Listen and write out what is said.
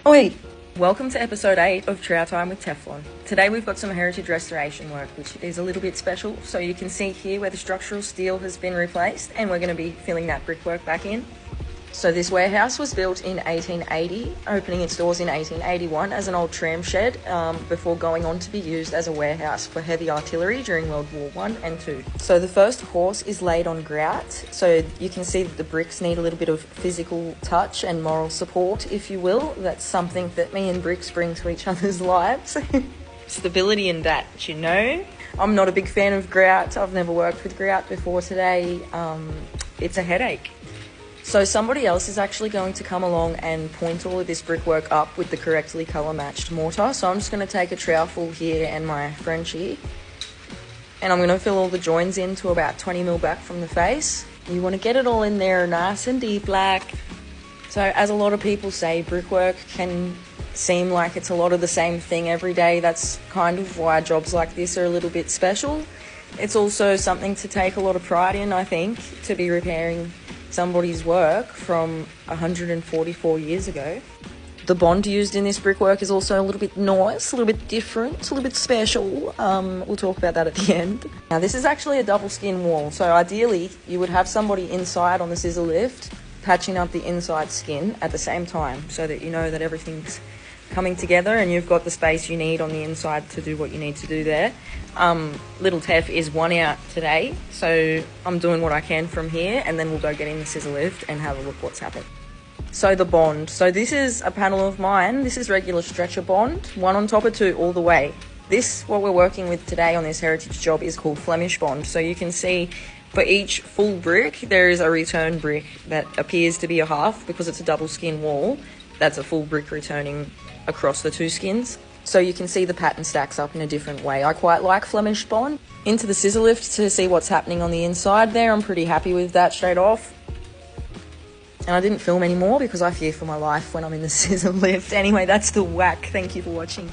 Oi! Welcome to episode 8 of Trow Time with Teflon. Today we've got some heritage restoration work, which is a little bit special. So you can see here where the structural steel has been replaced, and we're going to be filling that brickwork back in. So this warehouse was built in 1880, opening its doors in 1881 as an old tram shed, before going on to be used as a warehouse for heavy artillery during World War I and II. So the first horse is laid on grout, so you can see that the bricks need a little bit of physical touch and moral support, if you will. That's something that me and bricks bring to each other's lives. Stability in that, you know. I'm not a big fan of grout. I've never worked with grout before today. It's a headache. So somebody else is actually going to come along and point all of this brickwork up with the correctly colour matched mortar. So I'm just going to take a trowel here and my Frenchie, and I'm going to fill all the joins in to about 20mm back from the face. You want to get it all in there nice and deep like. So as a lot of people say, brickwork can seem like it's a lot of the same thing every day. That's kind of why jobs like this are a little bit special. It's also something to take a lot of pride in, I think, to be repairing somebody's work from 144 years ago. The bond used in this brickwork is also a little bit nice, a little bit different, a little bit special. We'll talk about that at the end. Now this is actually a double skin wall, so ideally you would have somebody inside on the scissor lift patching up the inside skin at the same time, so that you know that everything's coming together and you've got the space you need on the inside to do what you need to do there. Little Tef is one out today, so I'm doing what I can from here, and then we'll go get in the scissor lift and have a look what's happened. So the bond. So this is a panel of mine. This is regular stretcher bond, one on top of two all the way. This, what we're working with today on this heritage job, is called Flemish bond. So you can see for each full brick there is a return brick that appears to be a half because it's a double skin wall. That's a full brick returning across the two skins. So you can see the pattern stacks up in a different way. I quite like Flemish bond. Into the scissor lift to see what's happening on the inside there. I'm pretty happy with that straight off. And I didn't film anymore because I fear for my life when I'm in the scissor lift. Anyway, that's the whack. Thank you for watching.